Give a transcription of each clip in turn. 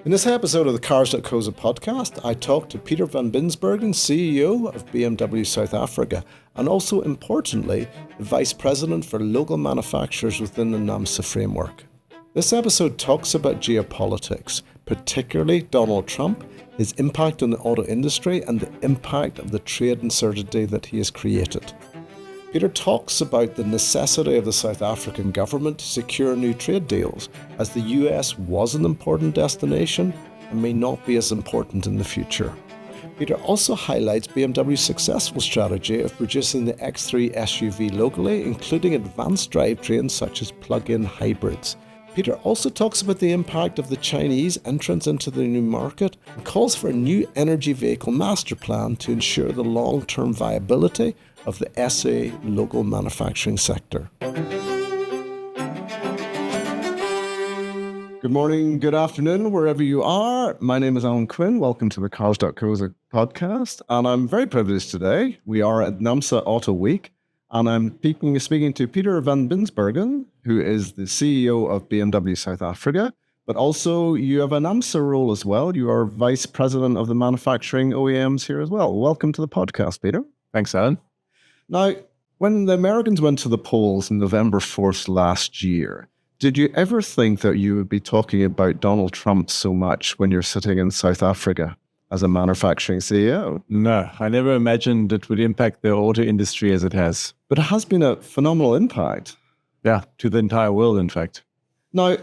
In this episode of the Cars.co.za podcast, I talked to Peter van Binsbergen, CEO of BMW South Africa, and also, importantly, the Vice President for Local Manufacturers within the Naamsa framework. This episode talks about geopolitics, particularly Donald Trump, his impact on the auto industry, and the impact of the trade uncertainty that he has created. Peter talks about the necessity of the South African government to secure new trade deals, as the US was an important destination and may not be as important in the future. Peter also highlights BMW's successful strategy of producing the X3 SUV locally, including advanced drivetrains such as plug-in hybrids. Peter also talks about the impact of the Chinese entrance into the new market and calls for a new energy vehicle master plan to ensure the long-term viability of the SA local manufacturing sector. Good morning, good afternoon, wherever you are. My name is Alan Quinn. Welcome to the Cars.co.za podcast. And I'm very privileged today. We are at Naamsa Autoweek. And I'm speaking to Peter van Binsbergen, who is the CEO of BMW South Africa. But also you have a Naamsa role as well. You are Vice President of the manufacturing OEMs here as well. Welcome to the podcast, Peter. Thanks, Alan. Now, when the Americans went to the polls on November 4th last year, did you ever think that you would be talking about Donald Trump so much when you're sitting in South Africa as a manufacturing CEO? No, I never imagined it would impact the auto industry as it has. But it has been a phenomenal impact. Yeah, to the entire world, in fact. Now,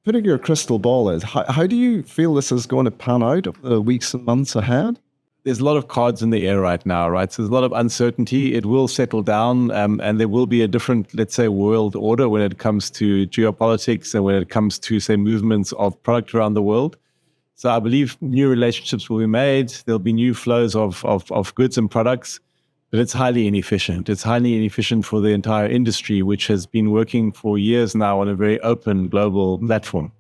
putting your crystal ball in, how do you feel this is going to pan out over the weeks and months ahead? There's a lot of cards in the air right now, right? So there's a lot of uncertainty. It will settle down and there will be a different, let's say, world order when it comes to geopolitics and when it comes to, say, movements of product around the world. So I believe new relationships will be made. There'll be new flows of goods and products, but it's highly inefficient. It's highly inefficient for the entire industry, which has been working for years now on a very open global platform.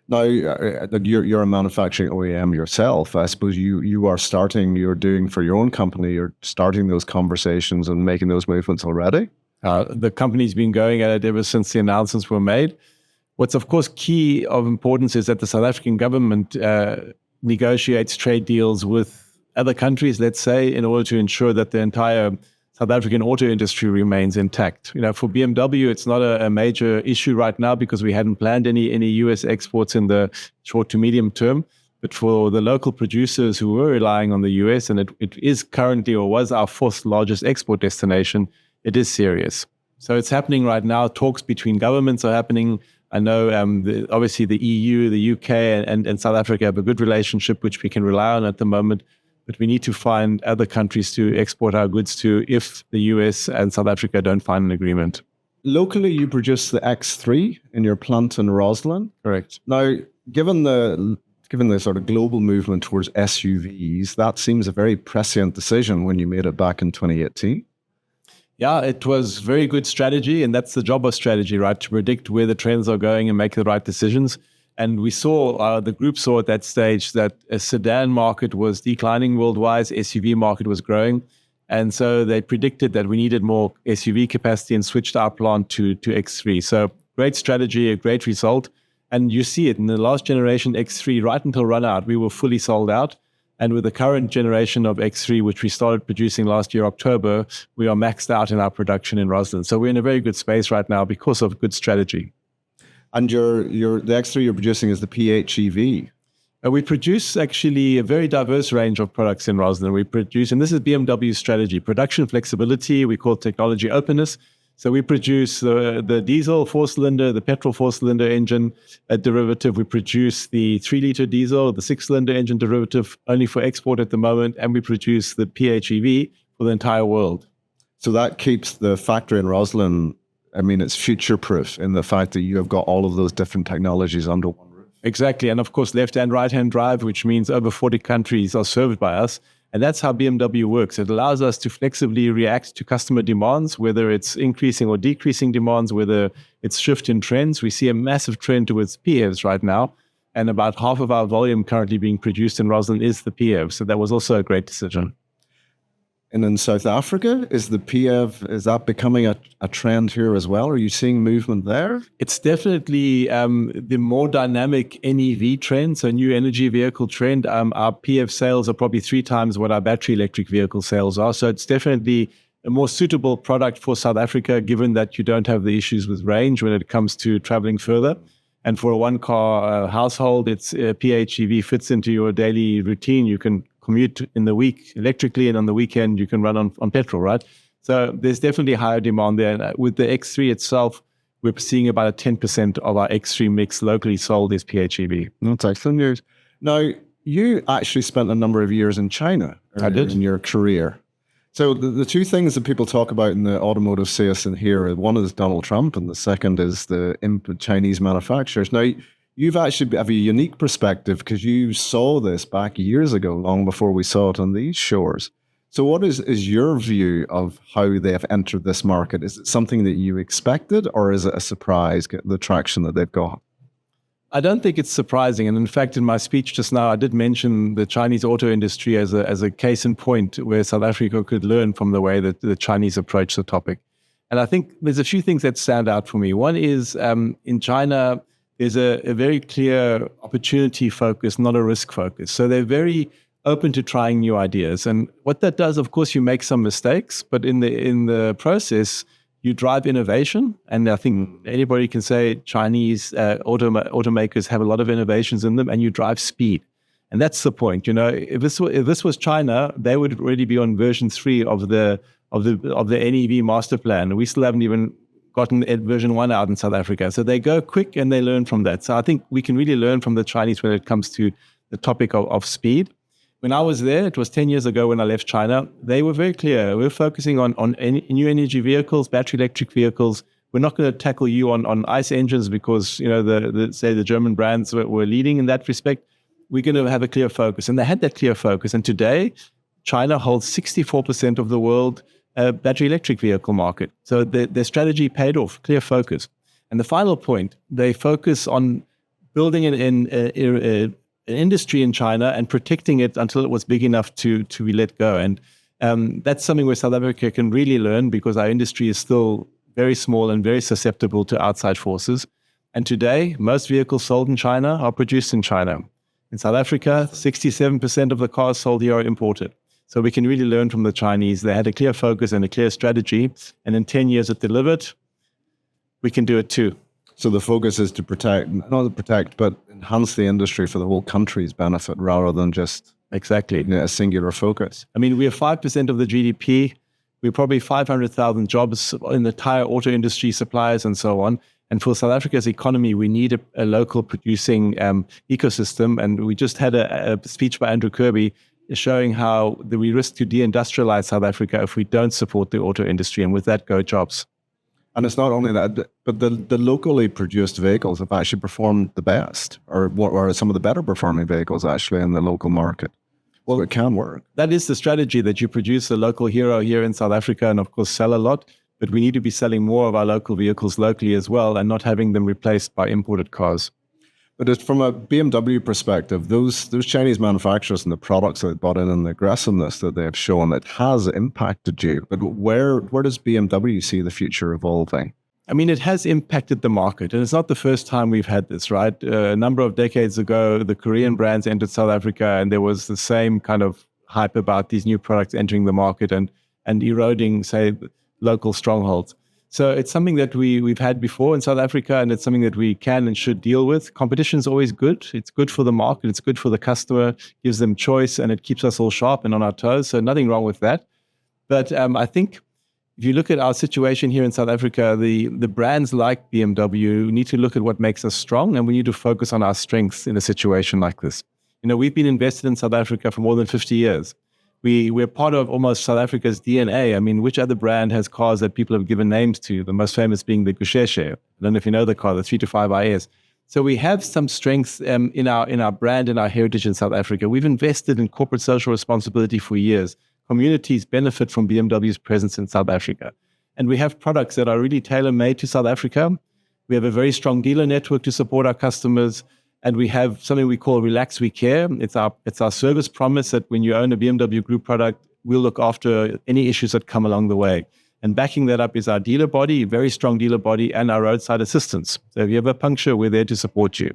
Now, you're a manufacturing OEM yourself. I suppose you're doing for your own company, you're starting those conversations and making those movements already? The company's been going at it ever since the announcements were made. What's, of course, key of importance is that the South African government negotiates trade deals with other countries, let's say, in order to ensure that the entire South African auto industry remains intact. You know, for BMW, it's not a major issue right now because we hadn't planned any US exports in the short to medium term. But for the local producers who were relying on the US, and it is currently or was our fourth largest export destination, it is serious. So it's happening right now. Talks between governments are happening. I know obviously the EU, the UK, and South Africa have a good relationship, which we can rely on at the moment. But we need to find other countries to export our goods to if the US and South Africa don't find an agreement. Locally, you produce the X3 in your plant in Roslyn. Correct. Now, given the sort of global movement towards SUVs, that seems a very prescient decision when you made it back in 2018. Yeah, it was very good strategy, and that's the job of strategy, right? To predict where the trends are going and make the right decisions. And we saw, the group saw at that stage that a sedan market was declining worldwide, SUV market was growing. And so they predicted that we needed more SUV capacity and switched our plant to X3. So great strategy, a great result. And you see it in the last generation X3, right until run out, we were fully sold out. And with the current generation of X3, which we started producing last year, October, we are maxed out in our production in Roslyn. So we're in a very good space right now because of good strategy. And the X3 you're producing is the PHEV. We produce actually a very diverse range of products in Roslyn. We produce, and this is BMW's strategy, production flexibility, we call it technology openness. So we produce the diesel four-cylinder, the petrol four-cylinder engine derivative. We produce the 3-liter diesel, the 6-cylinder engine derivative only for export at the moment. And we produce the PHEV for the entire world. So that keeps the factory in Roslyn, I mean, it's future-proof in the fact that you have got all of those different technologies under one roof. Exactly. And of course, left and right-hand drive, which means over 40 countries are served by us. And that's how BMW works. It allows us to flexibly react to customer demands, whether it's increasing or decreasing demands, whether it's shift in trends. We see a massive trend towards PHEVs right now. And about half of our volume currently being produced in Roslyn is the PHEV. So that was also a great decision. And in South Africa, is the PHEV, is that becoming a trend here as well? Are you seeing movement there? It's definitely the more dynamic NEV trend, so new energy vehicle trend. Our PHEV sales are probably 3 times what our battery electric vehicle sales are. So it's definitely a more suitable product for South Africa, given that you don't have the issues with range when it comes to traveling further. And for a one-car household, it's PHEV fits into your daily routine. You can commute in the week electrically, and on the weekend you can run on petrol, right? So there's definitely higher demand there. And with the X3 itself, we're seeing about a 10% of our X3 mix locally sold is PHEV. That's excellent news. Now, you actually spent a number of years in China. I did. In your career. So the two things that people talk about in the automotive space in here, one is Donald Trump and the second is the Chinese manufacturers. Now, you've actually have a unique perspective because you saw this back years ago, long before we saw it on these shores. So what is your view of how they have entered this market? Is it something that you expected, or is it a surprise, the traction that they've got? I don't think it's surprising. And in fact, in my speech just now, I did mention the Chinese auto industry as a case in point where South Africa could learn from the way that the Chinese approach the topic. And I think there's a few things that stand out for me. One is in China, there's a very clear opportunity focus, not a risk focus. So they're very open to trying new ideas. And what that does, of course, you make some mistakes, but in the process, you drive innovation. And I think anybody can say Chinese automakers have a lot of innovations in them, and you drive speed. And that's the point. You know, if this was China, they would already be on version 3 of the NEV master plan. We still haven't even gotten version 1 out in South Africa. So they go quick and they learn from that. So I think we can really learn from the Chinese when it comes to the topic of speed. When I was there, it was 10 years ago when I left China, they were very clear. We're focusing on new energy vehicles, battery electric vehicles. We're not going to tackle you on ICE engines because, you know, the German brands were leading in that respect. We're going to have a clear focus. And they had that clear focus. And today, China holds 64% of the world battery electric vehicle market. So their strategy paid off, clear focus. And the final point, they focus on building an industry in China and protecting it until it was big enough to be let go. And that's something where South Africa can really learn, because our industry is still very small and very susceptible to outside forces. And today, most vehicles sold in China are produced in China. In South Africa, 67% of the cars sold here are imported. So we can really learn from the Chinese. They had a clear focus and a clear strategy. And in 10 years it delivered. We can do it too. So the focus is to but enhance the industry for the whole country's benefit rather than just exactly a singular focus. I mean, we are 5% of the GDP. We're probably 500,000 jobs in the entire auto industry, suppliers and so on. And for South Africa's economy, we need a local producing ecosystem. And we just had a speech by Andrew Kirby showing how we risk to deindustrialize South Africa if we don't support the auto industry. And with that go jobs. And it's not only that, but the locally produced vehicles have actually performed the best, or what are some of the better performing vehicles actually in the local market. Well, it can work. That is the strategy, that you produce a local hero here in South Africa and of course sell a lot, but we need to be selling more of our local vehicles locally as well and not having them replaced by imported cars. But from a BMW perspective, those Chinese manufacturers and the products that they bought in and the aggressiveness that they have shown, it has impacted you. But where does BMW see the future evolving? I mean, it has impacted the market. And it's not the first time we've had this, right? A number of decades ago, the Korean brands entered South Africa, and there was the same kind of hype about these new products entering the market and eroding, say, local strongholds. So it's something that we've had before in South Africa, and it's something that we can and should deal with. Competition is always good. It's good for the market. It's good for the customer, gives them choice, and it keeps us all sharp and on our toes. So nothing wrong with that. But I think if you look at our situation here in South Africa, the brands like BMW need to look at what makes us strong, and we need to focus on our strengths in a situation like this. You know, we've been invested in South Africa for more than 50 years. We're part of almost South Africa's DNA. I mean, which other brand has cars that people have given names to? The most famous being the Gusheshe. I don't know if you know the car, the 325 IS. So we have some strengths in our brand and our heritage in South Africa. We've invested in corporate social responsibility for years. Communities benefit from BMW's presence in South Africa. And we have products that are really tailor-made to South Africa. We have a very strong dealer network to support our customers. And we have something we call Relax, We Care. It's our service promise that when you own a BMW Group product, we'll look after any issues that come along the way. And backing that up is our dealer body, very strong dealer body, and our roadside assistance. So if you have a puncture, we're there to support you.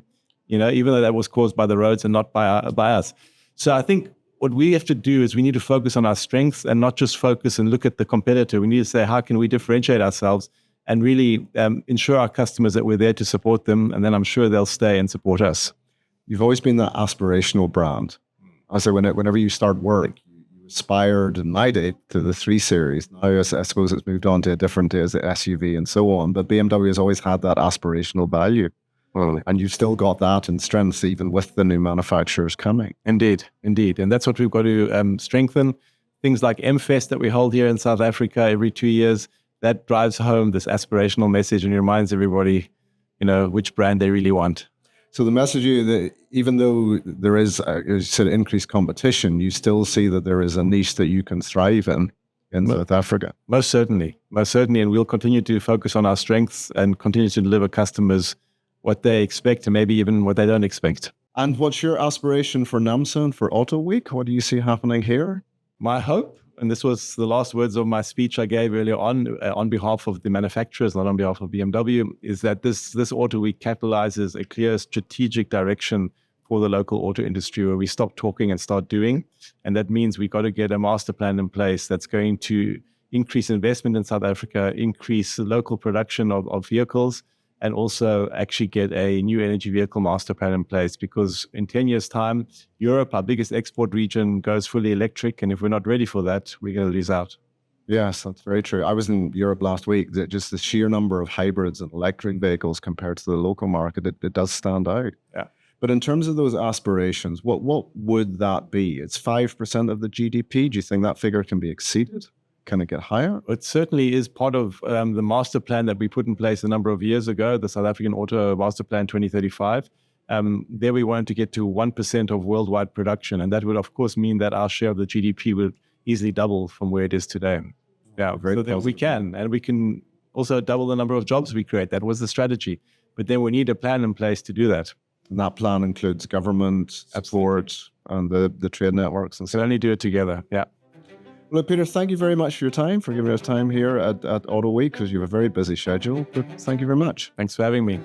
Even though that was caused by the roads and not by us. So I think what we have to do is we need to focus on our strengths and not just focus and look at the competitor. We need to say, how can we differentiate ourselves and really ensure our customers that we're there to support them, and then I'm sure they'll stay and support us. You've always been that aspirational brand. I say whenever you start work, you aspired in my day to the 3 Series. Now I suppose it's moved on to a different day as the SUV and so on, but BMW has always had that aspirational value. And you've still got that in strengths even with the new manufacturers coming. Indeed. And that's what we've got to strengthen. Things like M-Fest that we hold here in South Africa every 2 years, that drives home this aspirational message and reminds everybody, which brand they really want. So the message is that even though there is increased competition, you still see that there is a niche that you can thrive in South Africa. Most certainly. And we'll continue to focus on our strengths and continue to deliver customers what they expect and maybe even what they don't expect. And what's your aspiration for Naamsa and for Autoweek? What do you see happening here? My hope, and this was the last words of my speech I gave earlier on behalf of the manufacturers, not on behalf of BMW, is that this Autoweek catalyzes a clear strategic direction for the local auto industry where we stop talking and start doing. And that means we've got to get a master plan in place that's going to increase investment in South Africa, increase local production of vehicles, and also actually get a new energy vehicle master plan in place, because in 10 years' time, Europe, our biggest export region, goes fully electric. And if we're not ready for that, we're going to lose out. Yes, that's very true. I was in Europe last week. Just the sheer number of hybrids and electric vehicles compared to the local market, it does stand out. Yeah. But in terms of those aspirations, what would that be? It's 5% of the GDP. Do you think that figure can be exceeded? Can it get higher? It certainly is part of the master plan that we put in place a number of years ago, the South African Auto Master Plan 2035. There we wanted to get to 1% of worldwide production. And that would, of course, mean that our share of the GDP will easily double from where it is today. Yeah, so that we can. And we can also double the number of jobs we create. That was the strategy. But then we need a plan in place to do that. And that plan includes government, support, and the trade networks. And so we can only do it together. Yeah. Well, Peter, thank you very much for your time, for giving us time here at Autoweek, because you have a very busy schedule. But thank you very much. Thanks for having me.